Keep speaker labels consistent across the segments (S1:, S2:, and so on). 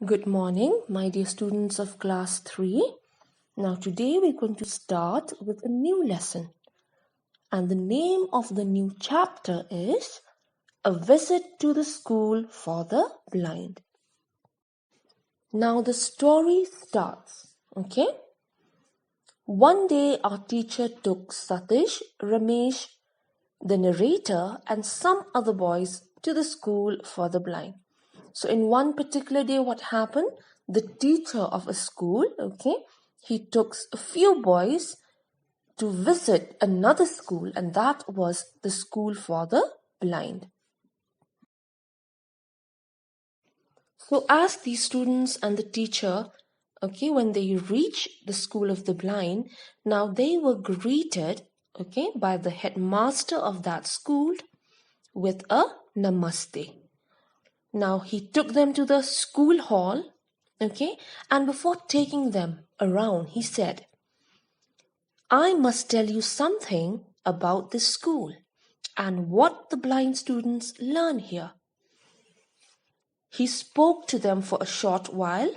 S1: Good morning, my dear students of class 3. Now, today we're going to start with a new lesson, and the name of the new chapter is A Visit to the School for the Blind. Now, the story starts, okay? One day, our teacher took Satish, Ramesh, the narrator, and some other boys to the school for the blind. So in one particular day, what happened? The teacher of a school, okay, he took a few boys to visit another school, and that was the school for the blind. So as the students and the teacher, okay, when they reach the school of the blind, now they were greeted, okay, by the headmaster of that school with a namaste. Now he took them to the school hall, okay, and before taking them around, he said, I must tell you something about this school and what the blind students learn here. He spoke to them for a short while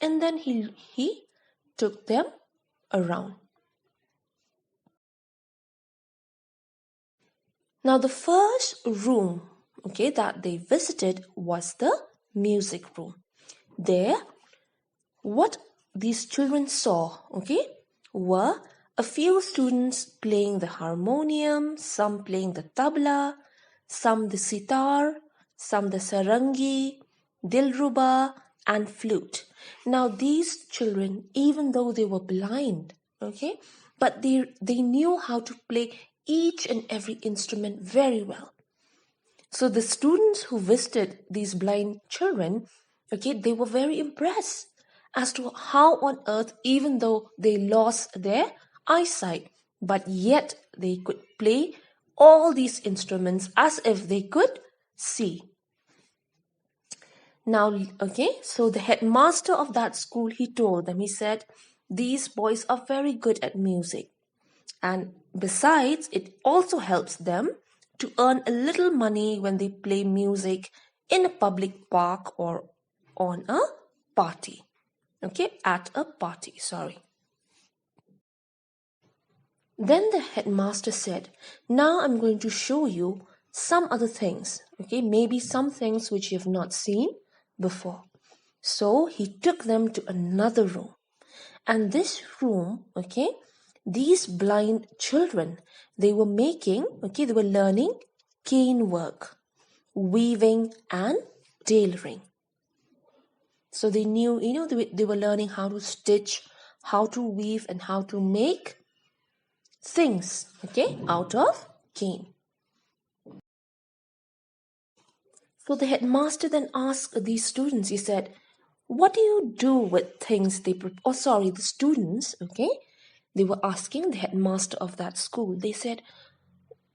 S1: and then he took them around. Now the first room, okay, that they visited was the music room. There, what these children saw, okay, were a few students playing the harmonium, some playing the tabla, some the sitar, some the sarangi, dilruba, and flute. Now these children, even though they were blind, okay, but they knew how to play each and every instrument very well. So the students who visited these blind children, okay, they were very impressed as to how on earth, even though they lost their eyesight, but yet they could play all these instruments as if they could see. Now, okay, so the headmaster of that school, he told them, he said, these boys are very good at music. And besides, it also helps them to earn a little money when they play music in a public park or on a party. Okay, at a party, sorry. Then the headmaster said, now I'm going to show you some other things. Okay, maybe some things which you have not seen before. So he took them to another room. And this room, okay, these blind children, they were learning cane work, weaving and tailoring. So they knew, they were learning how to stitch, how to weave and how to make things, okay, out of cane. So the headmaster then asked these students, he said, what do you do with things the students, okay, they were asking the headmaster of that school. They said,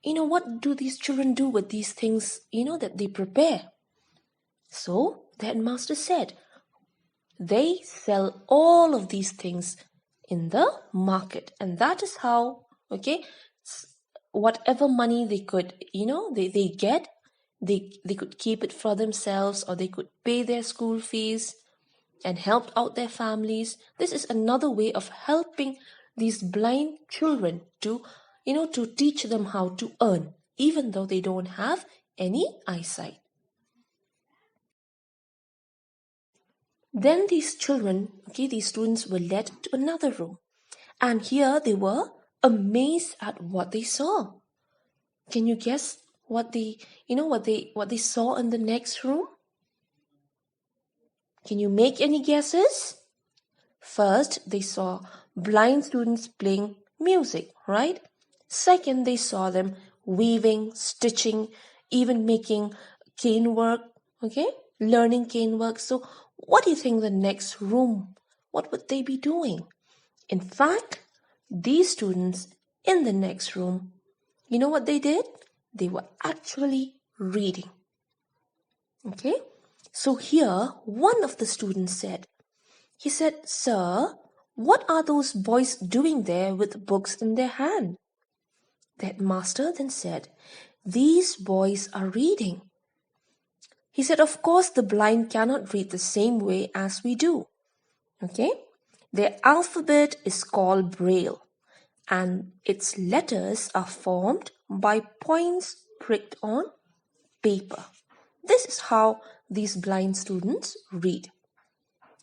S1: what do these children do with these things, that they prepare? So the headmaster said, they sell all of these things in the market. And that is how, okay, whatever money they could, they get, they could keep it for themselves or they could pay their school fees and help out their families. This is another way of helping these blind children to teach them how to earn, even though they don't have any eyesight. Then these children, okay, these students were led to another room. And here they were amazed at what they saw. Can you guess what they saw in the next room? Can you make any guesses? First, they saw blind students playing music, right? Second, they saw them weaving, stitching, even making cane work, okay? Learning cane work. So what do you think the next room, what would they be doing? In fact, these students in the next room, you know what they did? They were actually reading. Okay? So here, one of the students said, he said, sir, what are those boys doing there with books in their hand? The headmaster then said, these boys are reading. He said, of course, the blind cannot read the same way as we do. Okay? Their alphabet is called Braille, and its letters are formed by points pricked on paper. This is how these blind students read.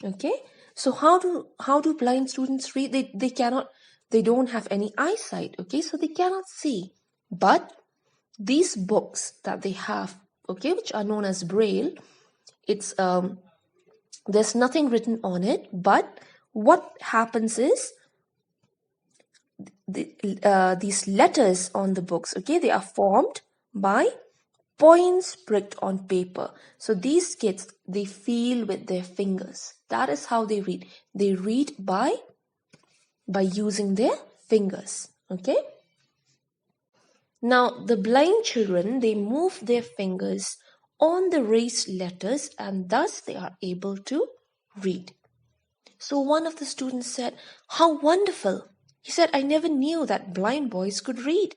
S1: Okay? So how do blind students read? They don't have any eyesight, okay? So they cannot see. But these books that they have, okay, which are known as Braille, it's there's nothing written on it, but what happens is these letters on the books, okay, they are formed by points pricked on paper. So these kids, they feel with their fingers. That is how they read. They read by using their fingers. Okay. Now the blind children, they move their fingers on the raised letters, and thus they are able to read. So one of the students said, "How wonderful." He said, "I never knew that blind boys could read."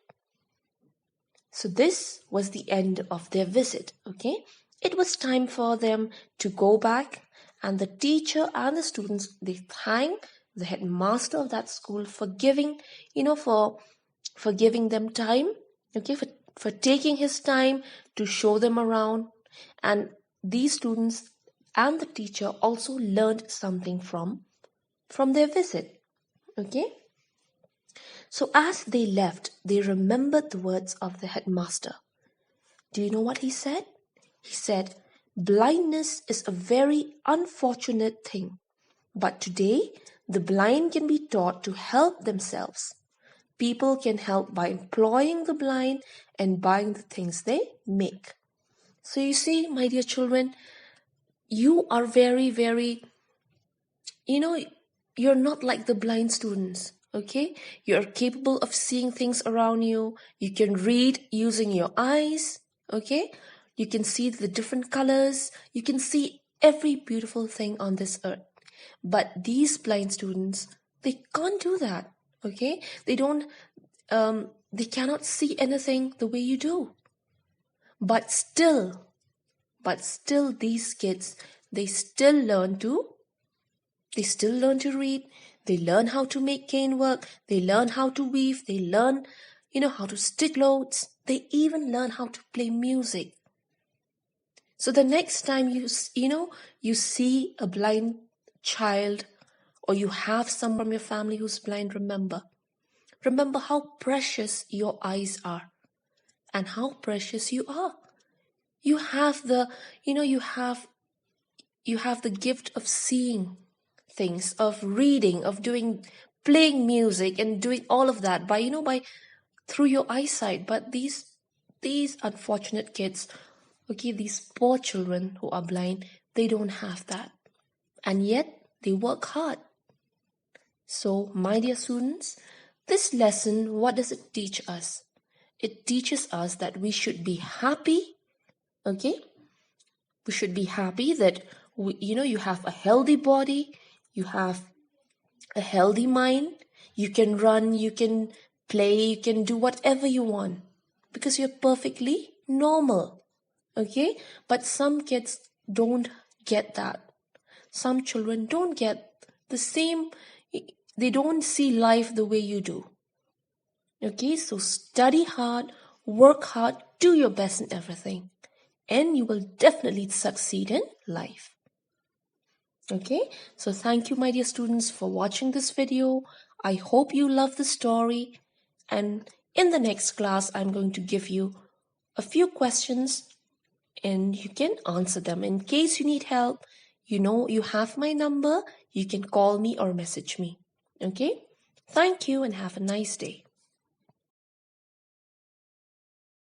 S1: So this was the end of their visit, okay? It was time for them to go back, and the teacher and the students, they thanked the headmaster of that school for giving, for giving them time, okay, for taking his time to show them around. And these students and the teacher also learned something from their visit, okay? So as they left, they remembered the words of the headmaster. Do you know what he said? He said, "Blindness is a very unfortunate thing, but today the blind can be taught to help themselves. People can help by employing the blind and buying the things they make." So you see, my dear children, you are very, very, you're not like the blind students. Okay, you're capable of seeing things around you. You can read using your eyes. Okay, you can see the different colors. You can see every beautiful thing on this earth. But these blind students, they can't do that. Okay, they cannot see anything the way you do. But still, these kids, they still learn to read. They learn how to make cane work. They learn how to weave. They learn, how to stitch clothes. They even learn how to play music. So the next time you see a blind child, or you have someone from your family who's blind, remember how precious your eyes are and how precious you are. You have the, you have the gift of seeing things, of reading, of playing music and doing all of that by through your eyesight. But these unfortunate kids, okay, these poor children who are blind, they don't have that, and yet they work hard. So my dear students, this lesson, what does it teach us? It teaches us that we should be happy. Okay, we should be happy that you have a healthy body. You have a healthy mind. You can run, you can play, you can do whatever you want because you're perfectly normal. Okay? But some kids don't get that. Some children don't get the same, they don't see life the way you do. Okay? So study hard, work hard, do your best in everything, and you will definitely succeed in life. Okay, so thank you, my dear students, for watching this video. I hope you love the story, and in the next class I'm going to give you a few questions and you can answer them. In case you need help, you have my number. You can call me or message me. Okay, thank you and have a nice day.